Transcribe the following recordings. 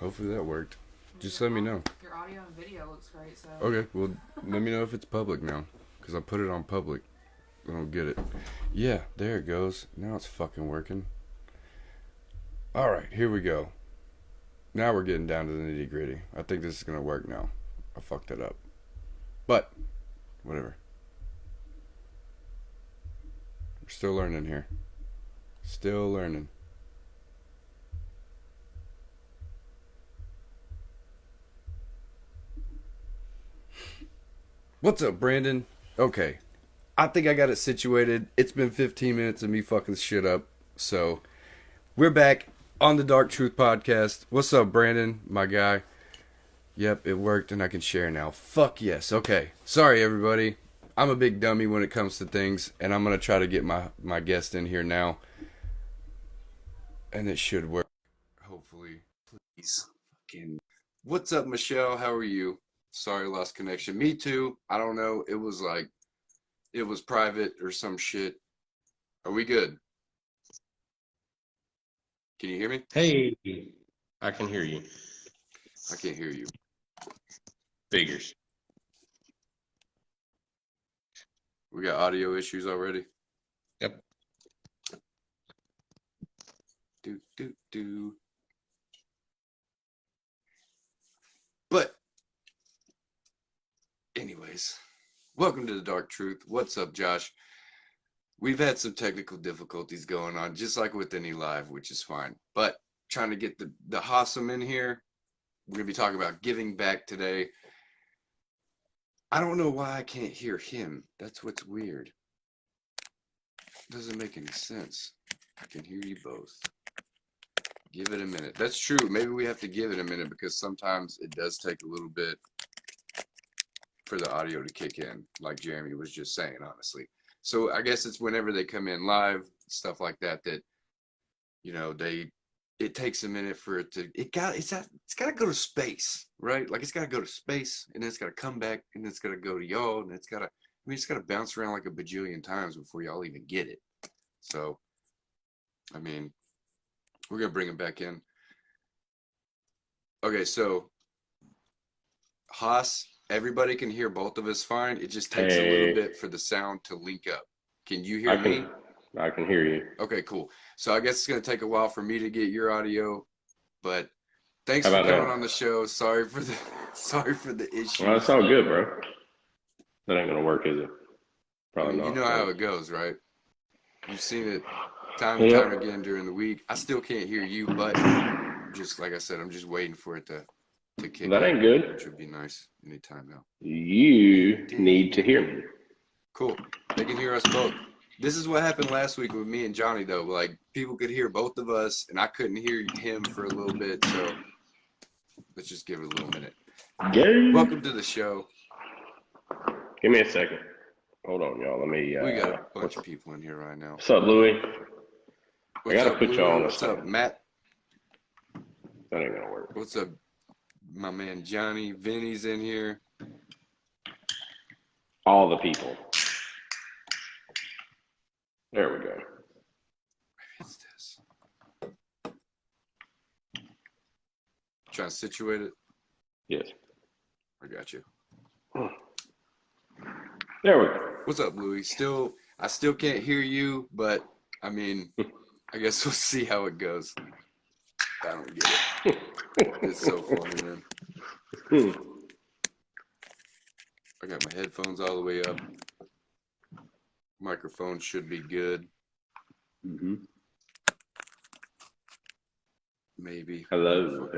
Hopefully that worked. Just let me know. Your audio and video looks great, so. Okay, well, let me know if it's public now. Because I put it on public. I don't get it. Yeah, there it goes. Now it's fucking working. Alright, here we go. Now we're getting down to the nitty gritty. I think this is going to work now. I fucked it up. But, whatever. We're still learning here. Still learning. What's up, Brandon? Okay. I think I got it situated. It's been 15 minutes of me fucking shit up. So, we're back on the Dark Truth podcast. What's up, Brandon, my guy? Yep, it worked and I can share now. Fuck yes. Okay. Sorry, everybody. I'm a big dummy when it comes to things, and I'm going to try to get my guest in here now. And it should work. Hopefully. Please. Fucking. What's up, Michelle? How are you? Sorry, lost connection. Me too. I don't know. It was private or some shit. Are we good? Can you hear me? Hey, I can hear you. I can't hear you. Figures. We got audio issues already. Yep. Do. But, anyways, welcome to the Dark Truth. What's up, Josh? We've had some technical difficulties going on, just like with any live, which is fine. But trying to get the Hossam in here. We're going to be talking about giving back today. I don't know why I can't hear him. That's what's weird. Doesn't make any sense. I can hear you both. Give it a minute. That's true. Maybe we have to give it a minute because sometimes it does take a little bit for the audio to kick in, like Jeremy was just saying, honestly. So I guess it's whenever they come in live, stuff like that, you know, it takes a minute for it to, it's got to go to space, right? Like it's got to go to space and then it's got to come back and it's got to go to y'all and it's got to bounce around like a bajillion times before y'all even get it. So, I mean, we're going to bring him back in. Okay, so Haas, everybody can hear both of us fine. It just takes a little bit for the sound to link up. Can you hear me? I can hear you. Okay, cool. So I guess it's going to take a while for me to get your audio, but thanks for coming on the show. Sorry for the issue. Well, it's all good, bro. That ain't going to work, is it? Probably not. You know how it goes, right? You've seen it time and time again during the week. I still can't hear you, but just like I said, I'm just waiting for it to kick in. That ain't good. Which would be nice anytime now. You need to hear me. Cool. They can hear us both. This is what happened last week with me and Johnny, though. Like, people could hear both of us, and I couldn't hear him for a little bit, so let's just give it a little minute. Welcome to the show. Give me a second. Hold on, y'all. We got a bunch of people in here right now. What's up, Louie? I got to put y'all on the What's up, Matt? That ain't going to work. What's up, my man Johnny? Vinny's in here. All the people. There we go. Maybe it's this. Trying to situate it? Yes. I got you. There we go. What's up, Louie? I still can't hear you, but I mean, I guess we'll see how it goes. I don't get it. It's so funny, man. I got my headphones all the way up. Microphone should be good. Mm-hmm. Maybe. Hello.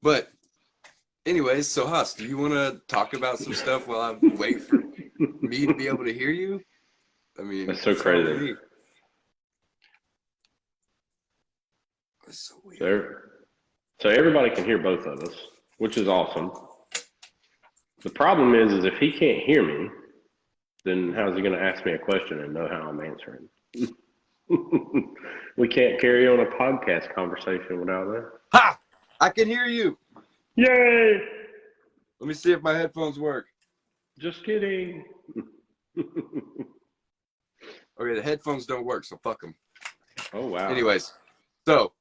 But anyways, so Haas, do you want to talk about some stuff while I wait for me to be able to hear you? I mean, that's so crazy. That's so weird. So everybody can hear both of us, which is awesome. The problem is if he can't hear me, then how's he going to ask me a question and know how I'm answering? We can't carry on a podcast conversation without that. Ha! I can hear you. Yay! Let me see if my headphones work. Just kidding. Okay, the headphones don't work, so fuck them. Oh, wow. Anyways, So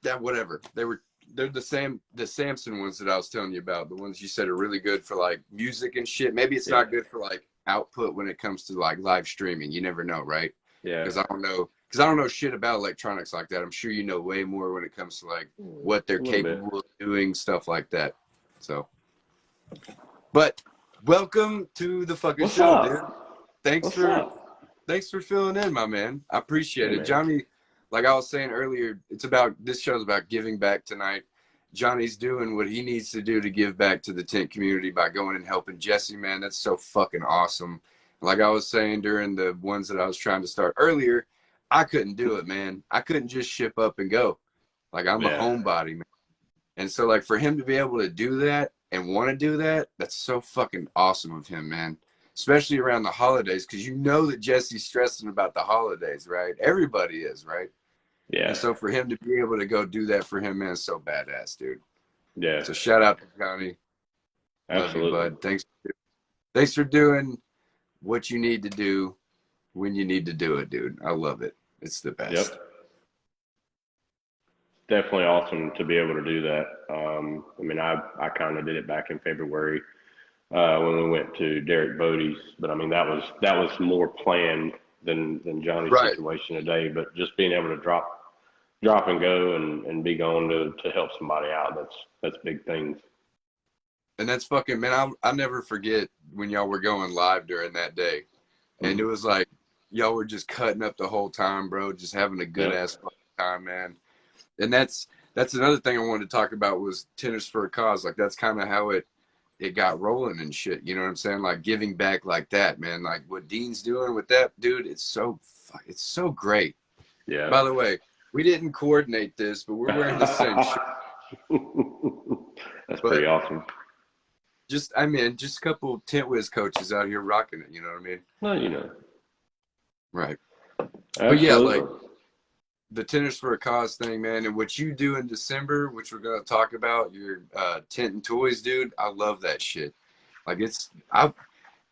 that whatever they're the Samson ones that I was telling you about, the ones you said are really good for like music and shit. Maybe it's not good for like output when it comes to like live streaming. You never know, right? Yeah. Because I don't know shit about electronics like that. I'm sure you know way more when it comes to like what they're capable of doing, stuff like that. So, but welcome to the fucking show, dude. Thanks for filling in, my man. I appreciate it, man. Johnny. Like I was saying earlier, this show's about giving back tonight. Johnny's doing what he needs to do to give back to the Tint community by going and helping Jesse, man. That's so fucking awesome. Like I was saying during the ones that I was trying to start earlier, I couldn't do it, man. I couldn't just ship up and go. Like I'm a homebody, man. And so like for him to be able to do that and want to do that, that's so fucking awesome of him, man. Especially around the holidays, because you know that Jesse's stressing about the holidays, right? Everybody is, right? Yeah. And so for him to be able to go do that for him, man, is so badass, dude. Yeah. So shout out to Johnny. Absolutely. Love you, bud. Thanks for doing what you need to do when you need to do it, dude. I love it. It's the best. Yep. Definitely awesome to be able to do that. I mean, I kind of did it back in February when we went to Derek Bodie's, but I mean that was more planned than Johnny's situation today. But just being able to drop and go and be going to help somebody out, that's big things. And that's fucking, man, I'll never forget when y'all were going live during that day. And it was like, y'all were just cutting up the whole time, bro, just having a good ass time, man. And that's another thing I wanted to talk about was Tennis for a Cause. Like that's kind of how it got rolling and shit. You know what I'm saying? Like giving back like that, man. Like what Dean's doing with that dude, it's so great. Yeah. By the way, we didn't coordinate this, but we're wearing the same shirt. That's pretty awesome. Just a couple Tint Whiz coaches out here rocking it. You know what I mean? Well, you know. Right. Absolutely. But yeah, like the Tennis for a Cause thing, man, and what you do in December, which we're going to talk about, your tent and toys, dude. I love that shit. Like I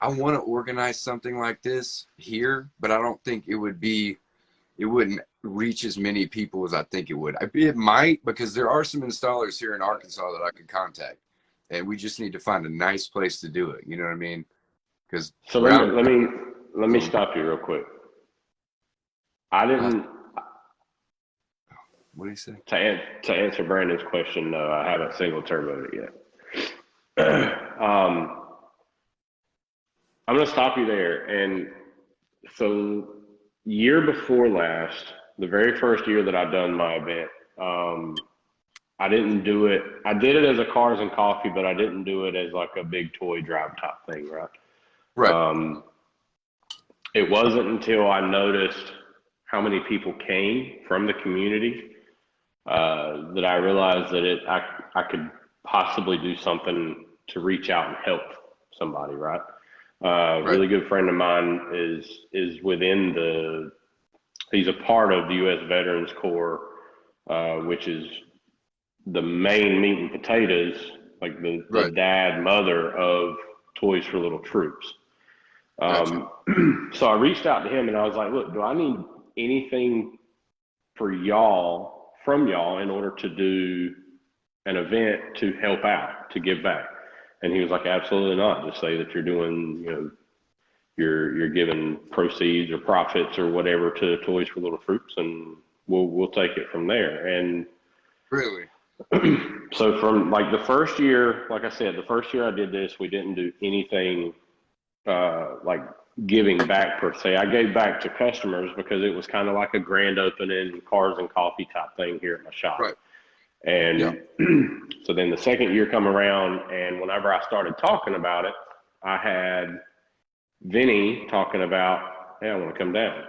want to organize something like this here, but I don't think it wouldn't reach as many people as I think it would. It might, because there are some installers here in Arkansas that I could contact, and we just need to find a nice place to do it. You know what I mean? Because so let me stop you real quick. I didn't. What do you say? To answer Brandon's question, no, I haven't single turboed it yet. I'm going to stop you there. And so, year before last, the very first year that I done my event, I didn't do it. I did it as a cars and coffee, but I didn't do it as like a big toy drive top thing, right? Right. It wasn't until I noticed how many people came from the community that I realized that I could possibly do something to reach out and help somebody, right? Really good friend of mine is within he's a part of the U.S. Veterans Corps, which is the main meat and potatoes, like the dad, mother of Toys for Little Troops. Gotcha. So I reached out to him and I was like, look, do I need anything from y'all in order to do an event to help out, to give back? And he was like, absolutely not. Just say that you're doing, you're giving proceeds or profits or whatever to Toys for Little Troops, and we'll take it from there. And really, so from like the first year, like I said, the first year I did this, we didn't do anything like giving back per se. I gave back to customers because it was kind of like a grand opening, cars and coffee type thing here at my shop. Right. And so then the second year come around, and whenever I started talking about it, I had Vinny talking about, hey, I want to come down.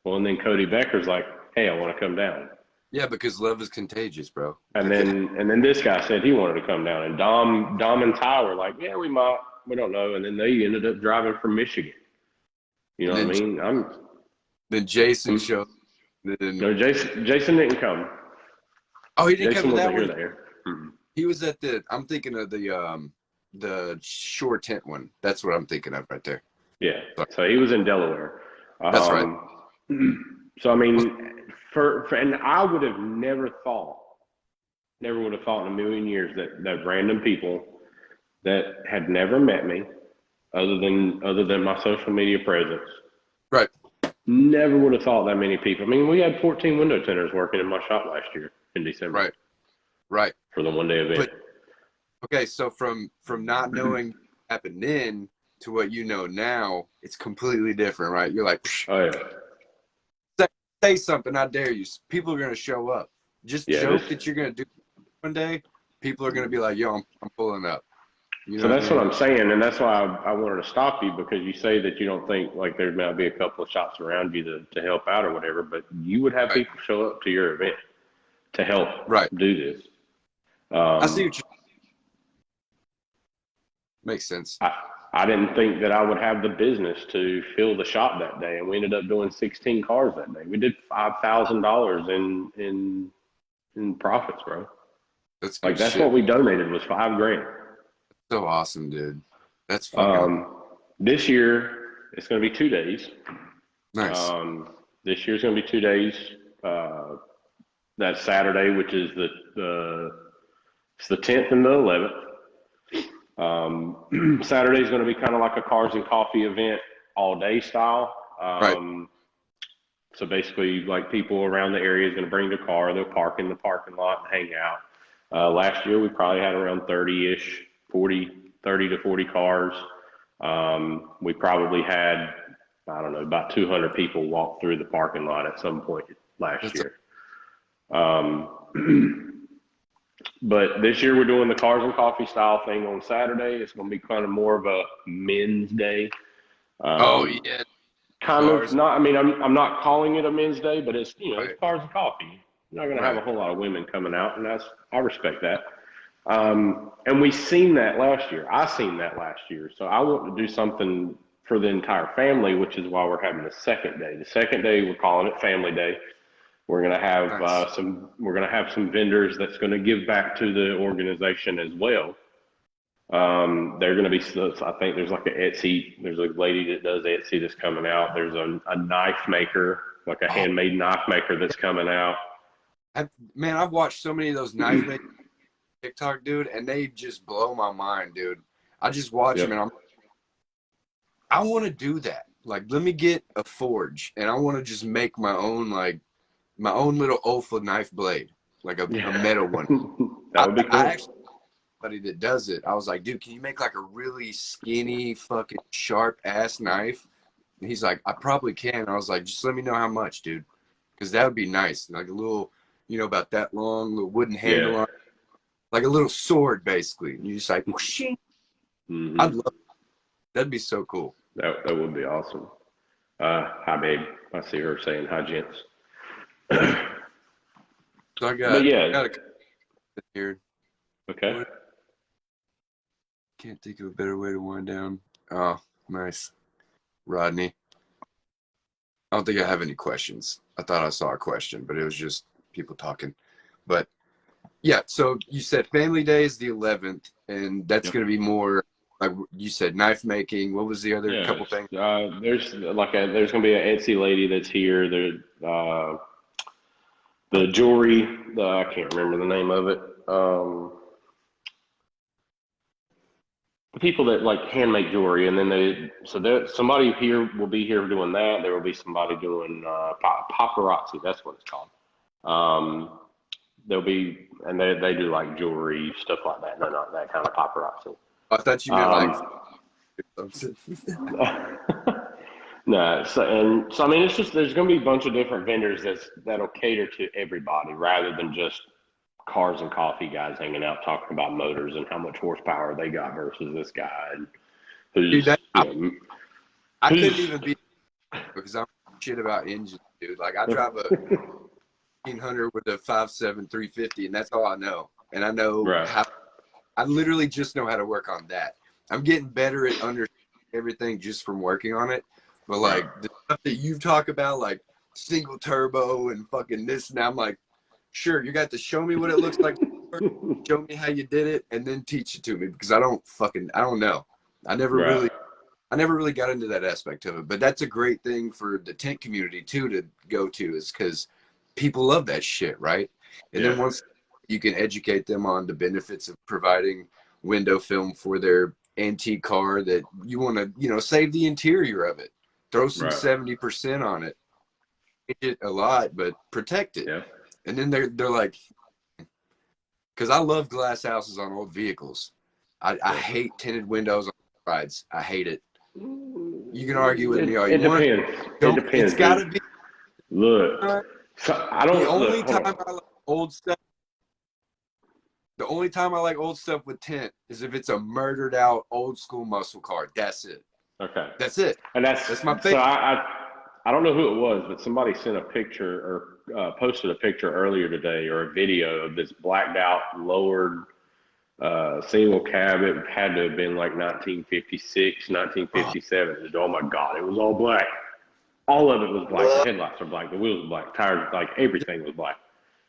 Well, and then Cody Becker's like, hey, I want to come down. Yeah, because love is contagious, bro. And then this guy said he wanted to come down, and Dom and Ty were like, yeah, we might, we don't know. And then they ended up driving from Michigan. You know what I mean? Then Jason showed. No, Jason didn't come. Oh, he didn't Jason come to that wasn't one. Here there. He was at I'm thinking of the shore tent one. That's what I'm thinking of right there. Yeah. So he was in Delaware. That's right. So I mean, and I would have never would have thought in a million years that random people that had never met me, other than my social media presence, Right. never would have thought that many people. I mean, we had 14 window tinters working in my shop last year in December. Right. Right. For the 1-day event. But okay, so from not knowing what happened then to what you know now, it's completely different, right? You're like, Oh yeah. say something, I dare you. People are gonna show up. Just joke that you're gonna do one day. People are gonna be like, yo, I'm pulling up. You know so that's what what I'm saying, and that's why I wanted to stop you, because you say that you don't think like there might be a couple of shops around you to help out or whatever, but you would have Right. people show up to your event to help do this. I see what you makes sense. I didn't think that I would have the business to fill the shop that day, and we ended up doing 16 cars that day. We did $5,000 in profits, bro. That's good that's shit. what we donated was $5,000. So awesome, dude. That's fucking This year it's going to be 2 days. nice. This year's going to be 2 days. That's Saturday, which is it's the 10th and the 11th. Saturday is going to be kind of like a cars and coffee event, all day style. Right. So basically, like, people around the area is going to bring their car, they'll park in the parking lot and hang out. Last year we probably had around 30 to 40 cars. We probably had, I don't know, about 200 people walk through the parking lot at some point last year. But this year we're doing the cars and coffee style thing on Saturday. It's going to be kind of more of a men's day. Oh yeah. Kind of not. I mean, I'm not calling it a men's day, but it's it's cars and coffee. You're not going to have a whole lot of women coming out, and I respect that. And we seen that last year. I seen that last year. So I want to do something for the entire family, which is why we're having the second day. The second day we're calling it Family Day. We're gonna have some vendors that's gonna give back to the organization as well. They're gonna be, I think there's like there's a lady that does Etsy that's coming out. There's a knife maker, like a handmade knife maker that's coming out. I've watched so many of those knife makers on TikTok, dude, and they just blow my mind, dude. I just watch them and I want to do that. Like, let me get a forge and I want to just make my own little Olfa knife blade, like a metal one. That would be cool. I actually, somebody that does it, I was like, dude, can you make like a really skinny, fucking sharp ass knife? And he's like, I probably can. I was like, just let me know how much, dude, because that would be nice. Like a little, about that long, little wooden handle on, like a little sword, basically. And you just like, I'd love it. That'd be so cool. That would be awesome. Hi, babe. I see her saying hi, gents. So I got a here. Okay. Can't think of a better way to wind down. Oh, nice. Rodney. I don't think I have any questions. I thought I saw a question, but it was just people talking. But yeah, so you said Family Day is the 11th, and that's going to be more, like you said, knife making. What was the other couple things? There's going to be an Etsy lady that's here. The jewelry, I can't remember the name of it. The people that like hand make jewelry, and then somebody here will be here doing that. There will be somebody doing paparazzi. That's what it's called. There'll be, and they do like jewelry stuff like that. No, not that kind of paparazzi. I thought you meant No, so I mean, it's just, there's going to be a bunch of different vendors that'll cater to everybody, rather than just cars and coffee guys hanging out talking about motors and how much horsepower they got versus this guy and who's. Dude, I couldn't even be, because I'm shit about engines, dude. Like, I drive a 1500 with a 5.7 350, and that's all I know. And I know I literally just know how to work on that. I'm getting better at understanding everything just from working on it. But like the stuff that you talk about, like single turbo and fucking this, and I'm like, sure, you got to show me what it looks like, show me how you did it, and then teach it to me, because I don't know. I never really got into that aspect of it. But that's a great thing for the tent community too to go to, is because people love that shit, right? And then Yeah. once you can educate them on the benefits of providing window film for their antique car, that you want to, you know, save the interior of it, throw some Right. 70% on it, it a lot, but protect it. Yeah. And then they're like, because I love glass houses on old vehicles. I Yeah. hate tinted windows on rides. I hate it. You can argue with me all It you want. depends. It Don't. It's depends, got dude. to be. Look, so I The don't look. only Hold time on. I like old stuff. The only time I like old stuff with tint is if it's a murdered out old school muscle car. That's it. Okay, That's it. and that's That's my so favorite. I don't know who it was, but somebody sent a picture or posted a picture earlier today or a video of this blacked out lowered single cab. It had to have been like 1956, Oh, 1957. Oh my God, it was all black. All of it was black. The what? headlights were black. The wheels were black. Tires, like everything was black.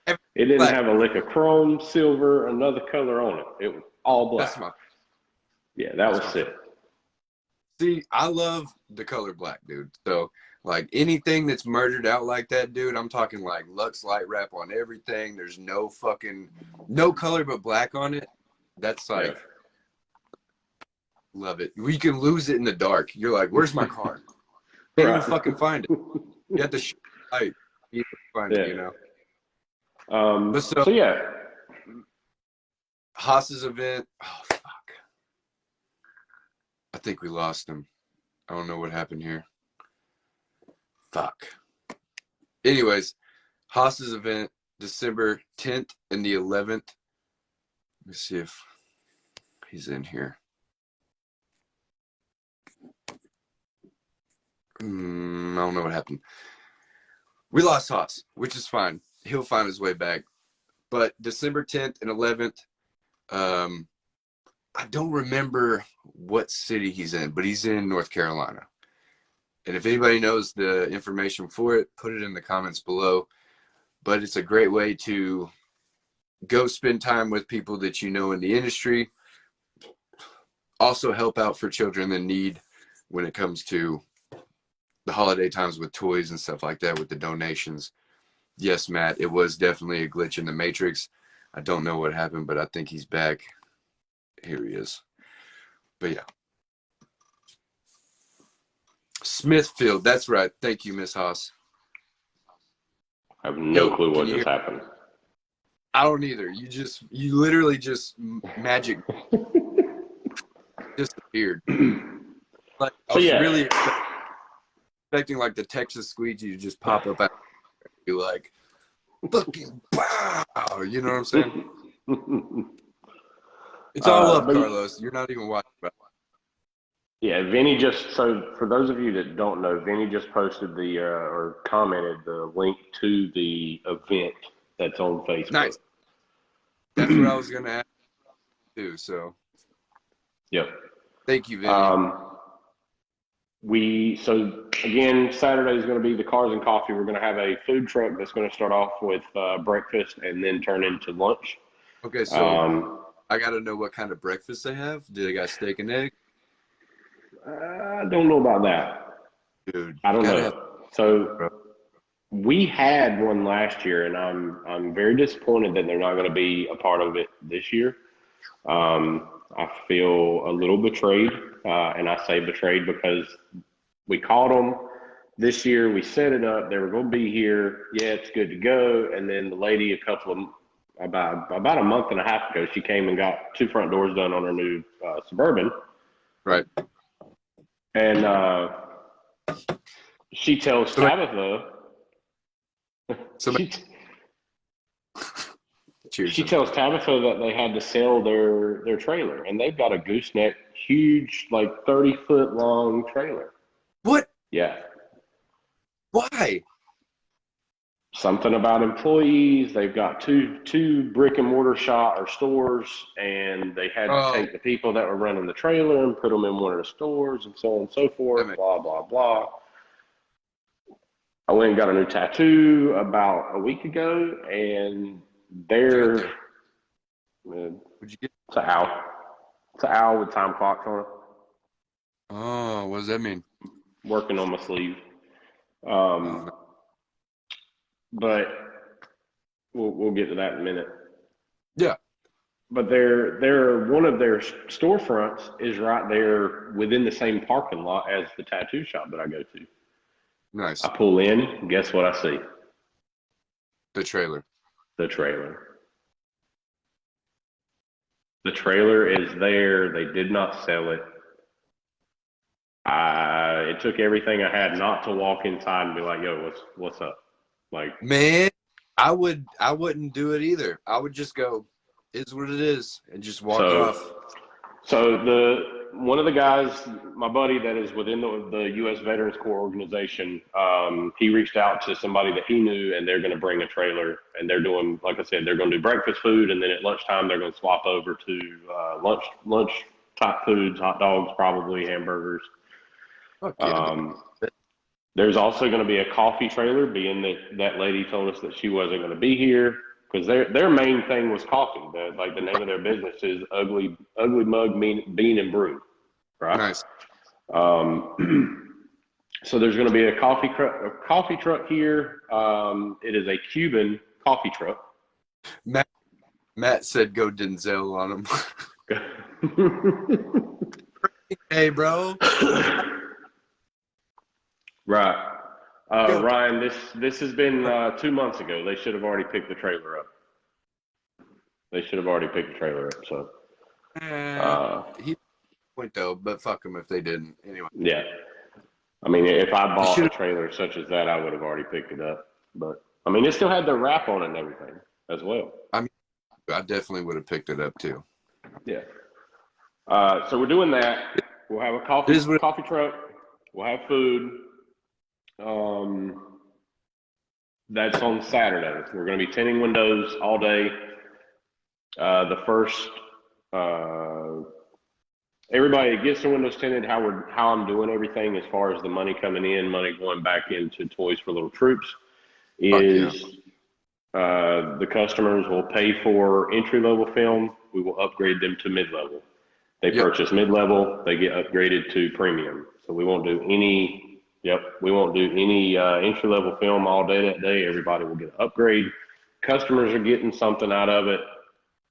Every It didn't black. have a lick of chrome, silver, another color on it. It was all black. That's my. Yeah, that That's was my sick. favorite. See, I love the color black, dude. So, like anything that's murdered out like that, dude, I'm talking like Lux light wrap on everything. There's no fucking no color but black on it. That's Yeah. like love it. We can lose it in the dark. You're like, where's my car? Can't even Right. fucking find it. You have to light. You can find it, you Yeah. know. But so So yeah, Haas's event. Oh fuck! I think we lost him. I don't know what happened here. Fuck. Anyways, Haas's event, December 10th and the 11th. Let me see if he's in here. I don't know what happened. We lost Haas, which is fine. He'll find his way back. But December 10th and 11th, I don't remember what city he's in, but he's in North Carolina. And if anybody knows the information for it, put it in the comments below. But it's a great way to go spend time with people that you know in the industry. Also help out for children in need when it comes to the holiday times with toys and stuff like that with the donations. Yes, Matt, it was definitely a glitch in the matrix. I don't know what happened, but I think he's back. Here he is. But yeah. Smithfield, that's right. Thank you, Miss Haas. I have no clue Can what you just hear? happened. I don't either. You literally just magic disappeared. Like I So was yeah, really expecting like the Texas squeegee to just pop up and be like, fucking pow. You know what I'm saying? It's all love, but Carlos. You're not even watching. yeah, Vinny just, so for those of you that don't know, Vinny just posted the or commented the link to the event that's on Facebook. Nice. That's what I was gonna ask too. So Yep. thank you, Vinny. So again, Saturday is going to be the Cars and Coffee. We're going to have a food truck that's going to start off with breakfast and then turn into lunch. Okay, so Um, I gotta know what kind of breakfast they have. Do they got steak and egg? I don't know about that. Dude, I you don't gotta have, know. So bro. we had one last year, and I'm very disappointed that they're not going to be a part of it this year. I feel a little betrayed, and I say betrayed because we called them this year. We set it up. They were going to be here. Yeah, it's good to go. And then the lady, about a month and a half ago, she came and got two front doors done on her new Suburban, Right. and she tells Somebody, Tabitha. somebody, She cheers. she tells Tabitha that they had to sell their trailer, and they've got a gooseneck, huge, like 30-foot long trailer. What? Yeah, Why? something about employees. They've got two brick and mortar shop or stores, and they had to Oh, take the people that were running the trailer and put them in one of the stores, and so on and so that forth. makes Blah blah blah. I went and got a new tattoo about a week ago, and you get they're there. Would you get? it's an owl. It's an owl with time clocks on it, Oh, what does that mean? working on my sleeve. Oh, no. But we'll get to that in a minute. Yeah. But they're one of their storefronts is right there within the same parking lot as the tattoo shop that I go to. Nice. I pull in, guess what I see? The trailer. The trailer. The trailer is there. They did not sell it. It took everything I had not to walk inside and be like, "Yo, what's up?" Like, Man, I wouldn't do it either. I would just go, "Is what it is," and just walk off. So one of the guys, my buddy that is within the U.S. Veterans Corps organization, he reached out to somebody that he knew, and they're going to bring a trailer, and they're doing, like I said, they're going to do breakfast food, and then at lunchtime they're going to swap over to lunch type foods, hot dogs, probably hamburgers. Fuck yeah. There's also going to be a coffee trailer, being that lady told us that she wasn't going to be here. Because their main thing was coffee. The name of their business is Ugly Mug Bean and Brew, right? Nice. So there's going to be a coffee truck here. It is a Cuban coffee truck. Matt said go Denzel on him. Hey, bro. Right. Ryan, this has been 2 months ago. They should have already picked the trailer up. So He point though, but fuck him if they didn't. Anyway. yeah. I mean, if I bought a trailer such as that, I would have already picked it up. But I mean, it still had the wrap on it and everything as well. I mean, I definitely would have picked it up too. Yeah. So we're doing that. We'll have a coffee truck. We'll have food. That's on Saturday. We're going to be tinting windows all day. Everybody gets their windows tinted. How I'm doing everything as far as the money coming in, money going back into Toys for Little Troops is the customers will pay for entry level film. We will upgrade them to mid level. They purchase mid level, they get upgraded to premium. So we won't do any. We won't do any entry level film all day that day. Everybody will get an upgrade. Customers are getting something out of it.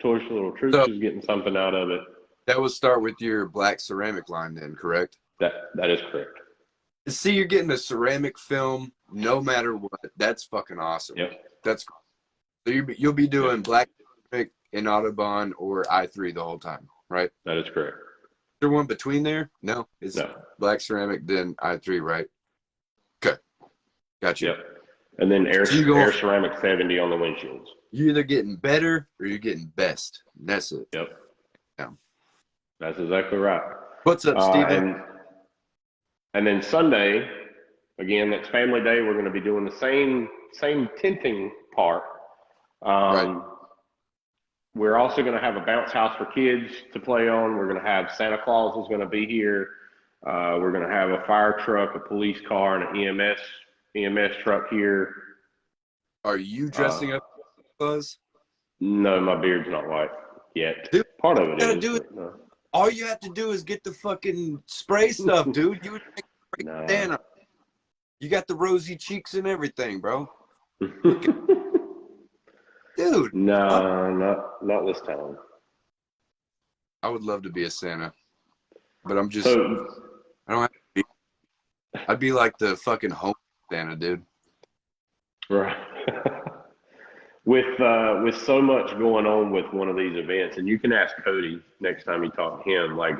Toys for Little Troops is getting something out of it. That would start with your black ceramic line then, correct? That is correct. See, you're getting a ceramic film no matter what. That's fucking awesome. Yep. That's cool. So you'll be doing black ceramic in Autobahn or I3 the whole time, right? That is correct. Is there one between there? No. It's black ceramic, then I3, right? Okay. Got you. Yep. And then air ceramic 70 on the windshields. You're either getting better or you're getting best. That's it. Yep. Yeah. That's exactly right. What's up, Steven? And then Sunday, again, that's family day. We're going to be doing the same tinting part. Right. We're also going to have a bounce house for kids to play on. We're going to have Santa Claus is going to be here. We're going to have a fire truck, a police car, and an EMS truck here. Are you dressing up as Claus? No, my beard's not white yet. Dude, part of it is. No. All you have to do is get the fucking spray stuff, dude. You would make Santa. You got the rosy cheeks and everything, bro. Dude. No, not this time. I would love to be a Santa, but I don't have to be. I'd be like the fucking home Santa, dude. Right. With so much going on with one of these events, and you can ask Cody next time you talk to him, like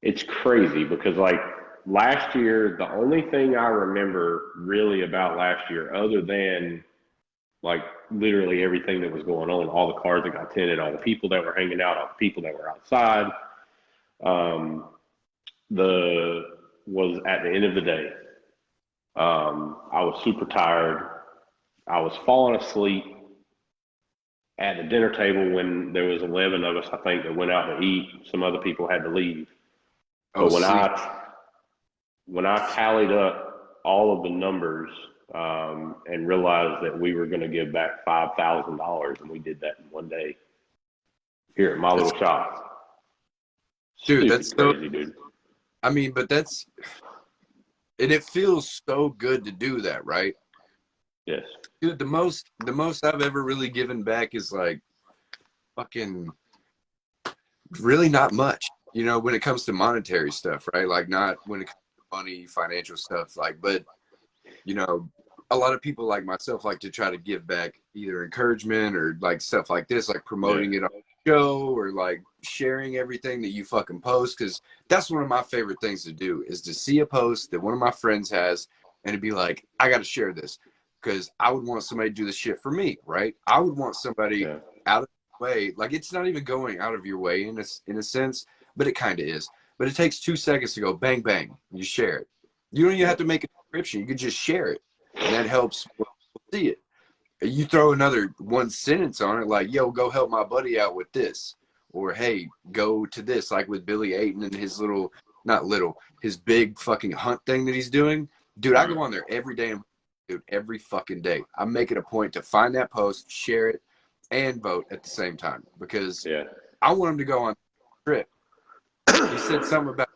it's crazy because like last year, the only thing I remember really about last year, other than like literally everything that was going on, all the cars that got tinted, all the people that were hanging out, all the people that were outside, was at the end of the day, I was super tired. I was falling asleep at the dinner table when there was 11 of us, I think, that went out to eat. Some other people had to leave. But when I tallied up all of the numbers and realized that we were going to give back $5,000, and we did that in one day here at my little shop. Dude, that's crazy, dude. I mean, but and it feels so good to do that, right? Yes. Dude, the most I've ever really given back is like fucking really not much. You know, when it comes to monetary stuff, right? Like not when it comes to money, financial stuff, like, but you know, a lot of people like myself like to try to give back either encouragement or like stuff like this, like Yeah. promoting it on the show or like sharing everything that you fucking post. Cause that's one of my favorite things to do is to see a post that one of my friends has and to be like, I got to share this because I would want somebody to do the shit for me, right? I would want somebody Yeah. out of the way. Like it's not even going out of your way in a sense, but it kind of is. But it takes 2 seconds to go bang, bang. You share it. You don't even have Yep. to make a description. You could just share it and that helps people see it. You throw another one sentence on it, like, yo, go help my buddy out with this. Or, hey, go to this, like with Billy Ayton and his little, not little, his big fucking hunt thing that he's doing. Dude, I Right. go on there every day, dude, every fucking day. I make it a point to find that post, share it, and vote at the same time because Yeah. I want him to go on a trip. He said something about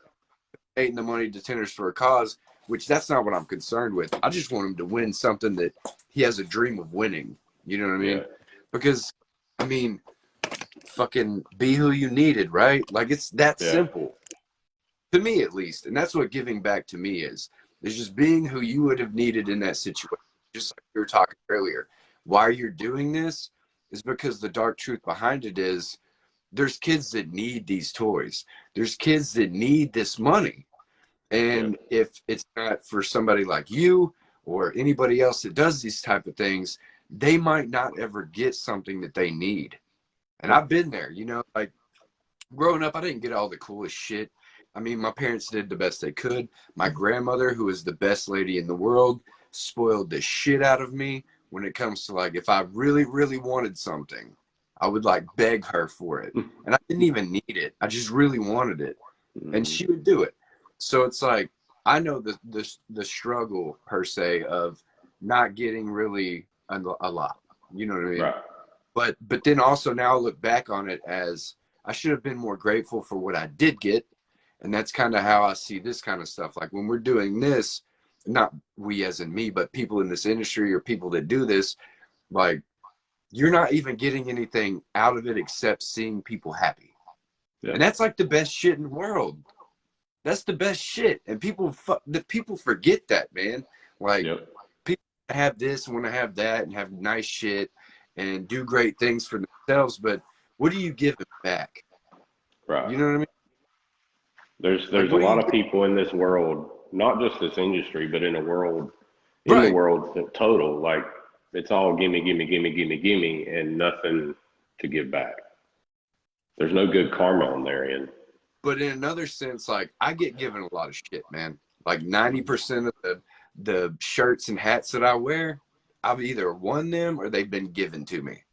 donating the money to Tenders for a Cause, which that's not what I'm concerned with. I just want him to win something that he has a dream of winning. You know what I mean? Yeah. Because, I mean, fucking be who you needed, right? Like it's that Yeah. simple to me, at least. And that's what giving back to me is just being who you would have needed in that situation. Just like we were talking earlier. Why you're doing this is because the dark truth behind it is there's kids that need these toys. There's kids that need this money. Yeah. And if it's not for somebody like you or anybody else that does these type of things, they might not ever get something that they need. And I've been there, you know, like growing up, I didn't get all the coolest shit. I mean, my parents did the best they could. My grandmother, who is the best lady in the world, spoiled the shit out of me when it comes to like, if I really, really wanted something, I would like beg her for it. And I didn't even need it. I just really wanted it. And Mm-hmm. she would do it. So it's like, I know the struggle per se of not getting really a lot. You know what I mean? Right. But then also now I look back on it as I should have been more grateful for what I did get. And that's kind of how I see this kind of stuff. Like when we're doing this, not we as in me, but people in this industry or people that do this, like you're not even getting anything out of it except seeing people happy. Yeah. And that's like the best shit in the world. That's the best shit. And people forget that, man. Like Yep. people have this, want to have that, and have nice shit and do great things for themselves. But what do you give them back? Right. You know what I mean? Like, There's a what do lot you of give? people in this world, not just this industry, but in the Right. world total. Like it's all gimme, gimme, gimme, gimme, gimme, and nothing to give back. There's no good karma on their end. But in another sense, like I get given a lot of shit, man. Like 90% of the shirts and hats that I wear, I've either won them or they've been given to me.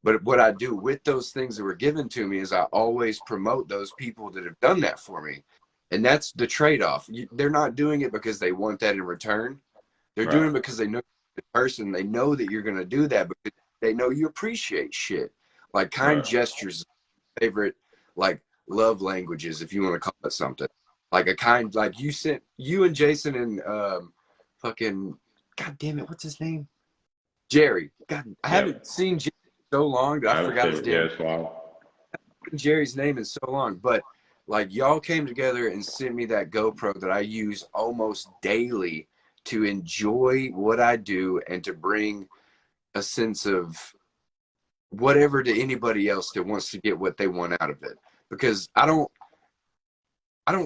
But what I do with those things that were given to me is I always promote those people that have done that for me. And that's the trade-off. They're not doing it because they want that in return. They're doing Right. it because they know the person. They know that you're going to do that because they know you appreciate shit. Like kind Right. gestures, favorite like love languages, if you want to call it something. Like a kind, like you and Jason and fucking, god damn it, what's his name? Jerry. God, I haven't Yep. seen Jerry in so long that I I haven't forgot seen his it. Yeah, damn it's wild. Jerry's name in so long. But like y'all came together and sent me that GoPro that I use almost daily to enjoy what I do and to bring a sense of whatever to anybody else that wants to get what they want out of it. Because I don't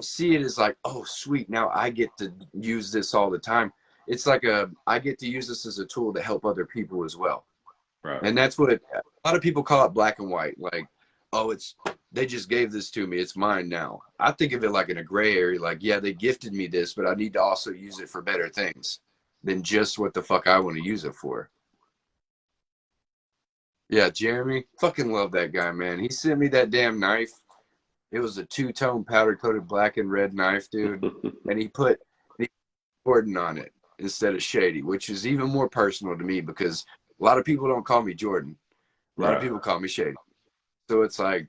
see it as like, oh sweet, now I get to use this all the time. It's like I get to use this as a tool to help other people as well. Right. And that's what a lot of people call it black and white. Like, oh, they just gave this to me. It's mine now. I think of it like in a gray area. Like, yeah, they gifted me this, but I need to also use it for better things than just what the fuck I want to use it for. Yeah, Jeremy, fucking love that guy, man. He sent me that damn knife. It was a two-tone powder-coated black and red knife, dude. And he put Jordan on it instead of Shady, which is even more personal to me because a lot of people don't call me Jordan. A lot of Right. people call me Shady. So it's like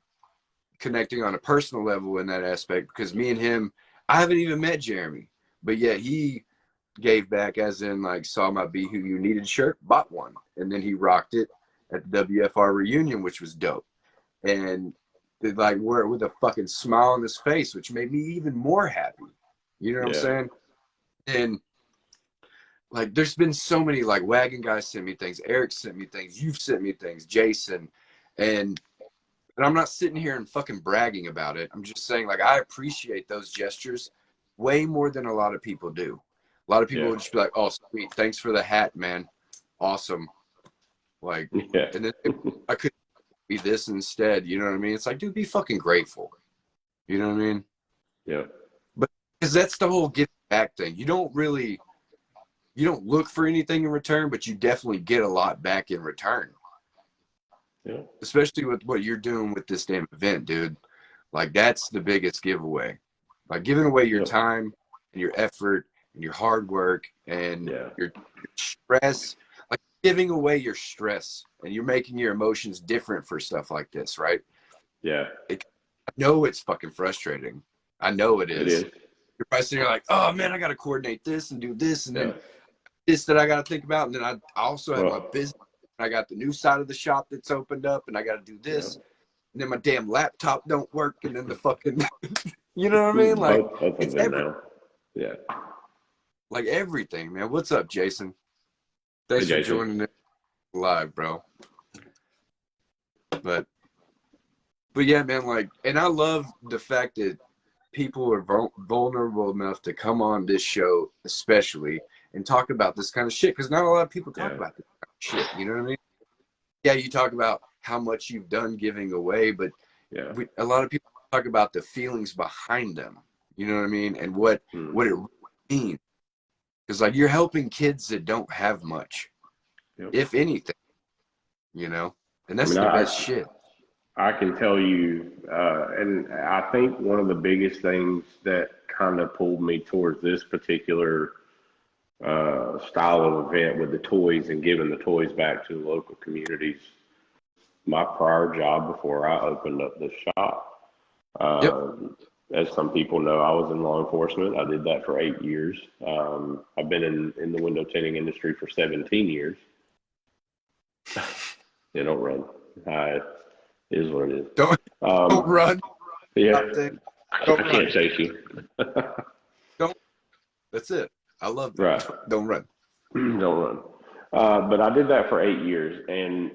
connecting on a personal level in that aspect because me and him, I haven't even met Jeremy, but yeah, he gave back, as in like saw my Be Who You Needed shirt, bought one, and then he rocked it at the WFR reunion, which was dope. And like wore it with a fucking smile on his face, which made me even more happy. You know what I'm Yeah. saying? And like there's been so many, like Wagon Guy sent me things, Eric sent me things, you've sent me things, Jason, and I'm not sitting here and fucking bragging about it. I'm just saying, like, I appreciate those gestures way more than a lot of people do. A lot of people Yeah. would just be like, "Oh, sweet, thanks for the hat, man, awesome." Like, Yeah. and then I could be this instead. You know what I mean? It's like, dude, be fucking grateful. You know what I mean? Yeah. But because that's the whole giving back thing. You don't look for anything in return, but you definitely get a lot back in return. Yeah. Especially with what you're doing with this damn event, dude. Like that's the biggest giveaway. Like giving away your Yep. time and your effort and your hard work and Yeah. your stress. Like giving away your stress and you're making your emotions different for stuff like this, right? Yeah. I know it's fucking frustrating. I know it It is. is. You're probably sitting there like, oh man, I got to coordinate this and do this and Yeah. then this that I got to think about. And then I also have my Well, business. I got the new side of the shop that's opened up and I got to do yeah. this. And then my damn laptop don't work. And then the fucking, you know what I mean? Like Both of it's them now. Yeah. like everything, man. What's up, Jason? Hey, Thanks for Jason. joining it live, bro. But yeah, man, like, and I love the fact that people are vulnerable enough to come on this show, especially, and talk about this kind of shit. Because not a lot of people talk Yeah. about this kind of shit. You know what I mean? Yeah, you talk about how much you've done giving away, but Yeah. a lot of people talk about the feelings behind them. You know what I mean? And what it really means. Because like you're helping kids that don't have much, Yep. if anything. You know, and that's I the mean, best shit. I can tell you, and I think one of the biggest things that kind of pulled me towards this particular style of event with the toys and giving the toys back to the local communities. My prior job before I opened up this shop, Yep. as some people know, I was in law enforcement. I did that for 8 years. I've been in the window tinting industry for 17 years. They don't run. It is what it is. Don't run. Yeah, Don't I run. can't chase you. Don't. That's it. I love that. Right. Don't run. Don't run. But I did that for 8 years, and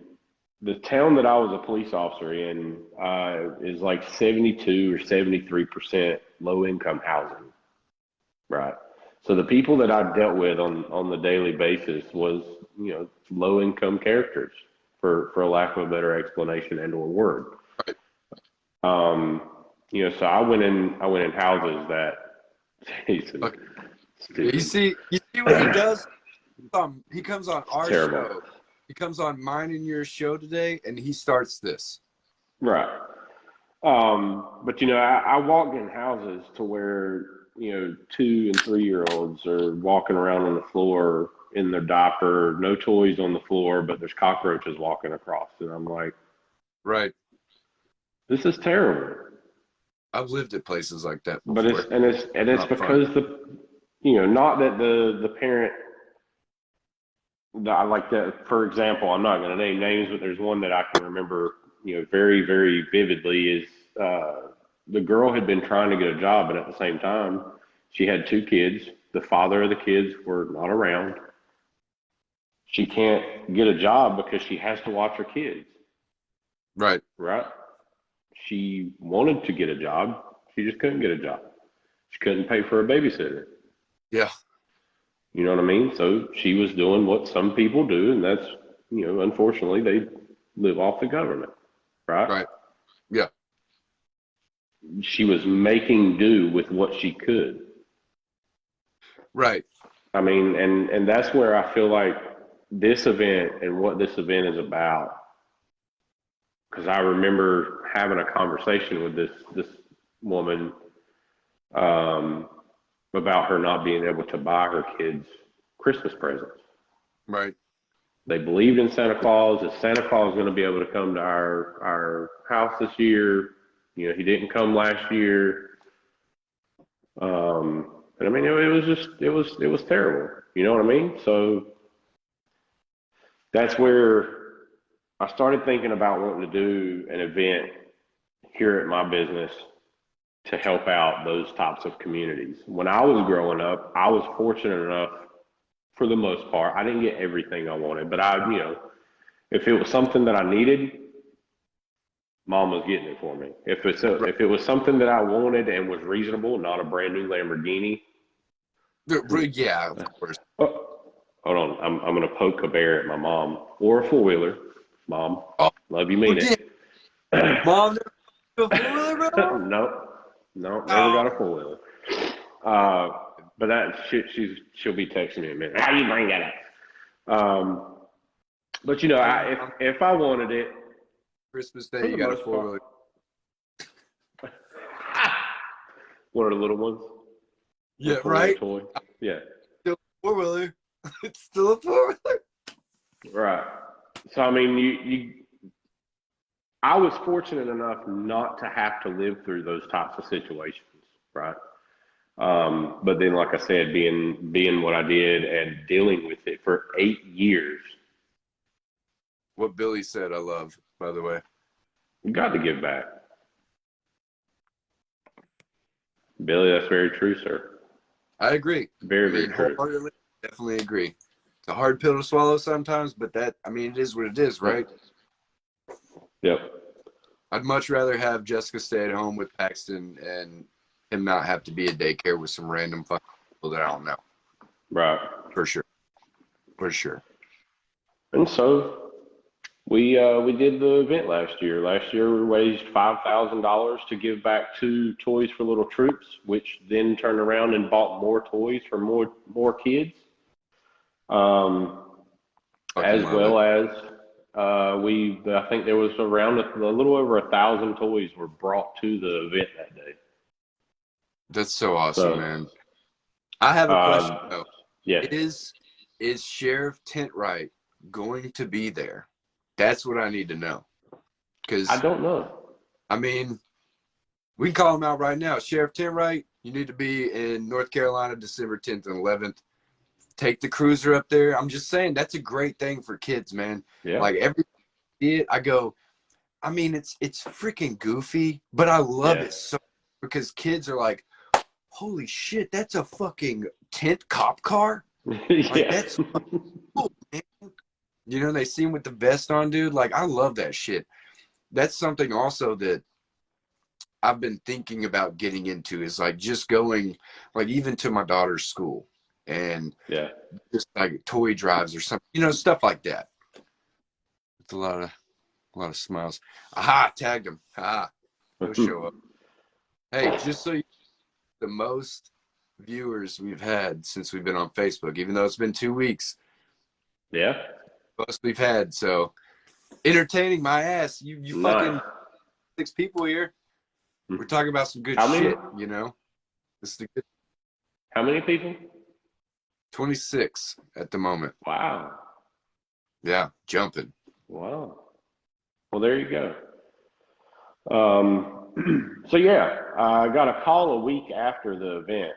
the town that I was a police officer in is like 72 or 73% low income housing. Right. So the people that I dealt with on the daily basis was, low income characters, for a lack of a better explanation and or word. Right. So I went in houses that, Jason, Okay. stupid. You see what he does? He comes on our Terrible. show. He comes on mine and your show today, and he starts this. Right. But I walked in houses to where, 2 and 3 year olds are walking around on the floor in their diaper, no toys on the floor, but there's cockroaches walking across. And I'm like, Right. this is terrible. I've lived at places like that But before. it's because not that the parent, I like that. For example, I'm not going to name names, but there's one that I can remember, very, very vividly is, the girl had been trying to get a job, and at the same time, she had 2 kids. The father of the kids were not around. She can't get a job because she has to watch her kids. Right. Right? She wanted to get a job. She just couldn't get a job. She couldn't pay for a babysitter. Yeah. You know what I mean? So she was doing what some people do, and that's, unfortunately, they live off the government. Right? Right. Yeah. She was making do with what she could. Right. I mean, and that's where I feel like this event and what this event is about. Because I remember having a conversation with this woman, about her not being able to buy her kids Christmas presents. Right. They believed in Santa Claus. Is Santa Claus going to be able to come to our house this year? He didn't come last year. And I mean, it was terrible. You know what I mean? So that's where I started thinking about wanting to do an event here at my business to help out those types of communities. When I was growing up, I was fortunate enough, for the most part, I didn't get everything I wanted, but if it was something that I needed, mom was getting it for me. If it was something that I wanted and was reasonable, not a brand new Lamborghini. Yeah, of course. Oh, hold on, I'm gonna poke a bear at my mom or a four wheeler. Mom, Oh, love you, mean yeah. it. Mom, the four-wheeler, bro? No, no, never got Oh, a four wheeler. But that she'll be texting me in a minute. How you bring that up? But hey, Mom, if I wanted it, Christmas for Day, the you got a most part, four-wheeler. one of the little ones, Yeah, the four wheeler right? toy. Yeah, Still a four-wheeler. It's still a four-wheeler. right. So I mean, I was fortunate enough not to have to live through those types of situations, right? But then, like I said, being what I did and dealing with it for 8 years, What Billy said, I love, by the way. you got to give back. Billy, that's very true, sir. I agree. Very, I very mean, true. wholeheartedly, definitely agree. It's a hard pill to swallow sometimes, but it is what it is, right? Yep. I'd much rather have Jessica stay at home with Paxton and him not have to be at daycare with some random fucking people that I don't know. Right. For sure. For sure. And so we did the event last year. Last year we raised $5,000 to give back to Toys for Little Troops, which then turned around and bought more toys for more kids. Fucking As love it. well as I think there was around a little over 1,000 toys were brought to the event that day. That's so awesome, So man. I have a question uh, though. yeah, Is Sheriff Tint Right going to be there? That's what I need to know. I Because don't know. I mean, we can call him out right now. Sheriff Tint Right, you need to be in North Carolina December 10th and 11th. Take the cruiser up there. I'm just saying that's a great thing for kids, man. Yeah, Like every kid, I go, I mean, it's freaking goofy, but I love yeah, it so because kids are like, holy shit, that's a fucking tint cop car. Like yeah. that's cool, man. You know, they see him with the vest on, dude. Like I love that shit. That's something also that I've been thinking about getting into is like just going like even to my daughter's school and Yeah. just like toy drives or something, you know, stuff like that. It's a lot of smiles. Aha, tagged him. Aha, he'll show up. Hey, just so you the most viewers we've had since we've been on Facebook, even though it's been 2 weeks, Yeah. most we've had. So entertaining my ass. You Nice. fucking 6 people here. We're talking about some good How many? shit, you know? This is the good How many people? 26 at the moment. Wow. Yeah, jumping. Wow. Well, there you go. So yeah, I got a call a week after the event.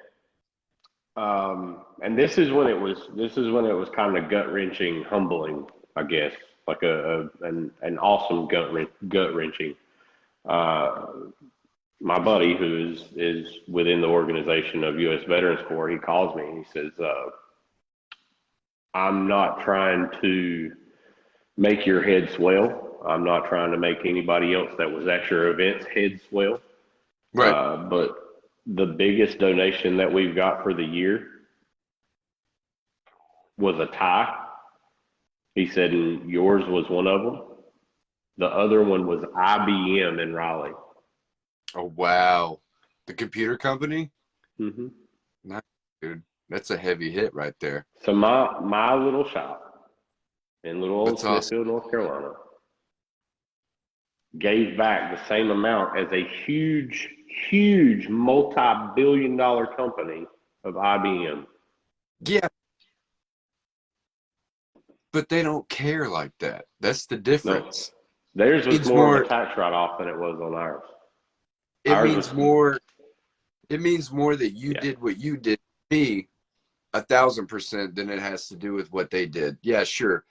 And this is when it was kind of gut wrenching, humbling, I guess, like an awesome gut wrenching. Uh, my buddy who is within the organization of U.S. Veterans Corps, he calls me and he says, "I'm not trying to make your head swell. I'm not trying to make anybody else that was at your event's head swell. Right. But the biggest donation that we've got for the year was a tie." He said, and yours was one of them. The other one was IBM in Raleigh. Oh, wow. The computer company? Hmm. Nice, dude. That's a heavy hit right there. So my little shop in little old That's awesome. Smithfield, North Carolina, gave back the same amount as a huge multi-billion-dollar company of IBM. Yeah, but they don't care like that. That's the No, difference. theirs was It's more of more a tax write-off than it was on ours. it Ours means was, more it means more that you yeah, did what you did me 1,000% then it has to do with what they did. Yeah, sure.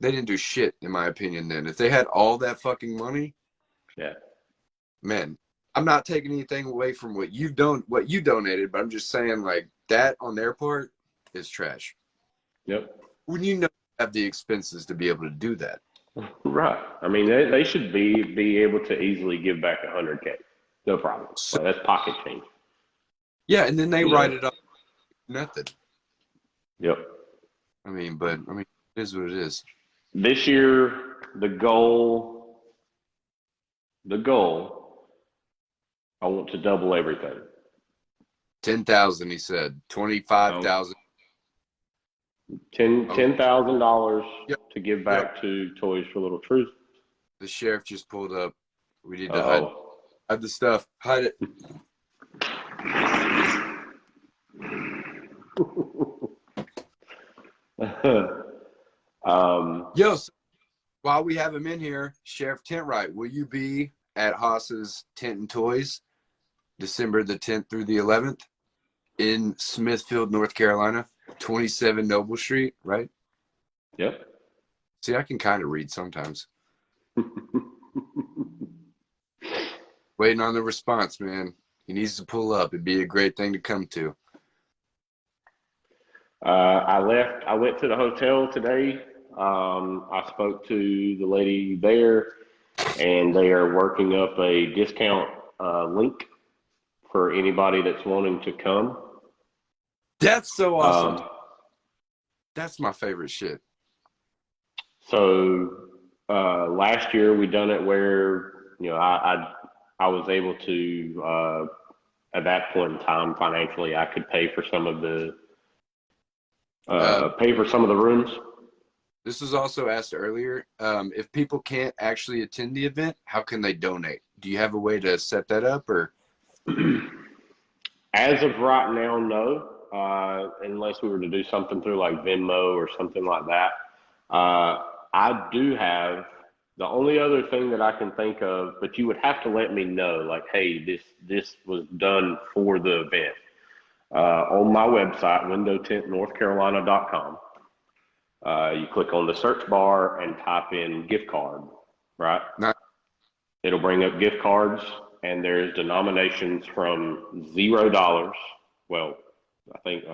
They didn't do shit, in my opinion, then. If they had all that fucking money, Yeah. man, I'm not taking anything away from what you donated, but I'm just saying, like, that on their part is trash. Yep. When you know you have the expenses to be able to do that. Right. I mean, they should be able to easily give back 100K. No problem. So, Like, that's pocket change. yeah, and then they You write know. it up method. Yep. But it is what it is. This year, the goal, I want to double everything. 10,000, he said. Um, 25,000. $10,000 Yep. to give Yep. back to Toys for Little Troops. The sheriff just pulled up. We need to Uh-oh. hide the stuff. Hide it. Yo, so while we have him in here, Sheriff Tint, will you be at Haas's Tent and Toys December the 10th through the 11th in Smithfield, North Carolina, 27 Noble Street, right? Yep. See, I can kind of read sometimes. Waiting on the response, man. He needs to pull up. It'd be a great thing to come to. I went to the hotel today. I spoke to the lady there, and they are working up a discount link for anybody that's wanting to come. That's so awesome. That's my favorite shit. So last year we done it where I was able to at that point in time financially I could pay for some of the rooms. This was also asked earlier. If people can't actually attend the event, how can they donate? Do you have a way to set that up, or? As of right now, no. Unless we were to do something through like Venmo or something like that. I do have the only other thing that I can think of, but you would have to let me know, like, hey, this was done for the event. On my website, windowtintnorthcarolina.com, you click on the search bar and type in gift card, right? Not. It'll bring up gift cards, and there's denominations from $0. Well, I think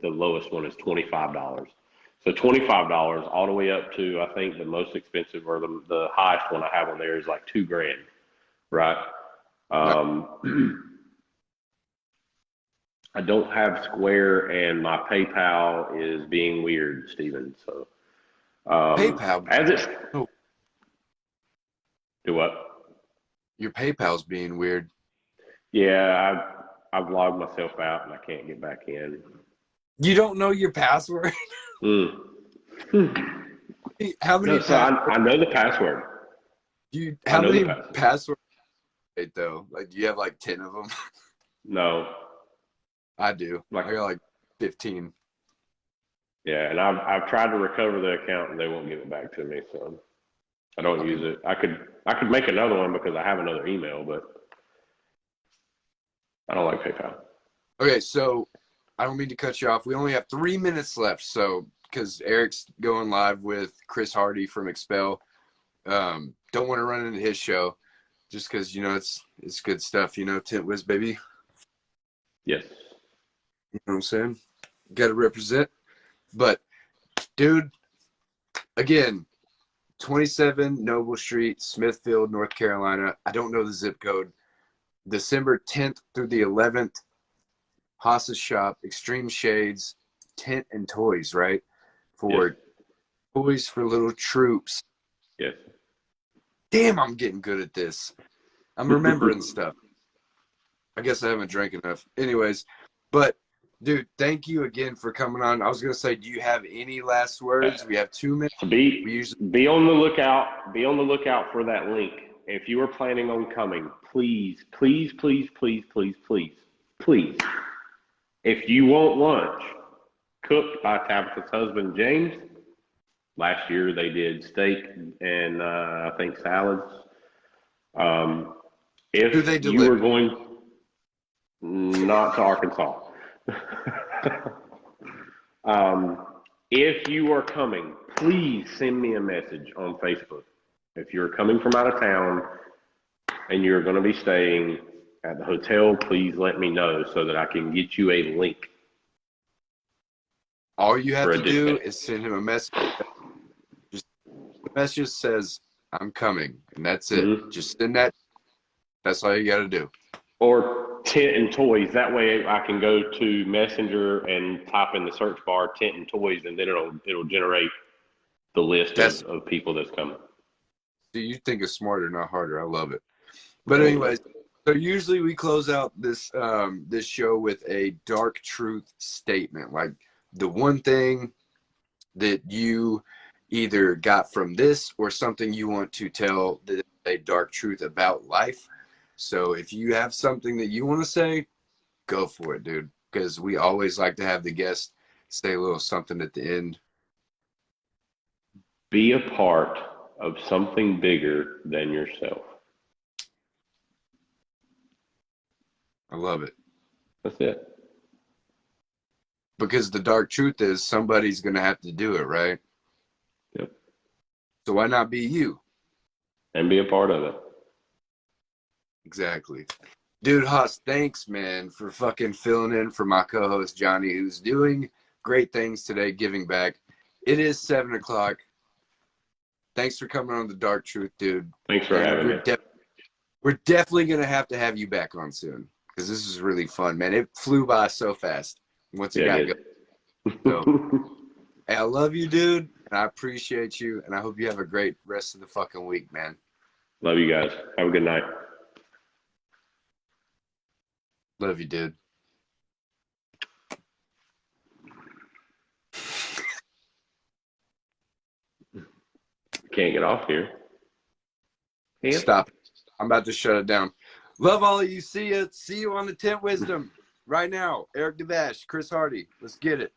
the lowest one is $25. So $25 all the way up to, I think the most expensive or the highest one I have on there is like $2,000, right? I don't have Square, and my PayPal is being weird, Steven. So PayPal. as it's Oh, do what? your PayPal's being weird. Yeah, I've logged myself out and I can't get back in. You don't know your password? Mm. How many No, so I know the password. How know the many password. passwords though? Like, do you have like 10 of them? No. I do. Like, I got like 15. yeah, and I've tried to recover the account and they won't give it back to me, so I don't use it. I could make another one because I have another email, but I don't like PayPal. Okay, so I don't mean to cut you off. We only have 3 minutes left, so because Eric's going live with Chris Hardy from Expel. Don't want to run into his show just because it's good stuff, Tint Whiz, baby. Yes. You know what I'm saying? Got to represent. But, dude, again, 27 Noble Street, Smithfield, North Carolina. I don't know the zip code. December 10th through the 11th, Haas's shop, Xtreme Shades, Tent and Toys, right? For Yes. Toys for Little Troops. Yes. Damn, I'm getting good at this. I'm remembering stuff. I guess I haven't drank enough. Anyways, but dude, thank you again for coming on. I was gonna say, do you have any last words? We have 2 minutes. So We usually be on the lookout. Be on the lookout for that link. If you are planning on coming, please, please, please, please, please, please, please. If you want lunch cooked by Tabitha's husband James, last year they did steak and I think salads. do they If you deliver? were going not to Arkansas. If you are coming, please send me a message on Facebook. If you're coming from out of town and you're going to be staying at the hotel, please let me know so that I can get you a link All you have for a to do discount. is send him a message. Just the message says, I'm coming. And that's it. Mm-hmm. Just send that. That's all you got to do. Or Tint and Toys. That way I can go to Messenger and type in the search bar Tint and Toys, and then it'll generate the list That's, of people that's coming. see, you think it's smarter, not harder. I love it. But There you anyways, so usually we close out this this show with a dark truth statement, like the one thing that you either got from this or something you want to tell that is a dark truth about life. So if you have something that you want to say, go for it, dude. Because we always like to have the guest say a little something at the end. Be a part of something bigger than yourself. I love it. That's it. Because the dark truth is somebody's going to have to do it, right? Yep. So why not be you? And be a part of it. Exactly. Dude, Haas, thanks, man, for fucking filling in for my co-host, Johnny, who's doing great things today, giving back. It is 7 o'clock. Thanks for coming on The Dark Truth, dude. Thanks for And having me. we're definitely going to have you back on soon because this is really fun, man. It flew by so fast once it got going. So, hey, I love you, dude, and I appreciate you, and I hope you have a great rest of the fucking week, man. Love you guys. Have a good night. Love you, dude. Can't get off here. Can't. Stop it. I'm about to shut it down. Love all of you. See you. See you on the Tent Wisdom right now. Eric Devash, Chris Hardy. Let's get it.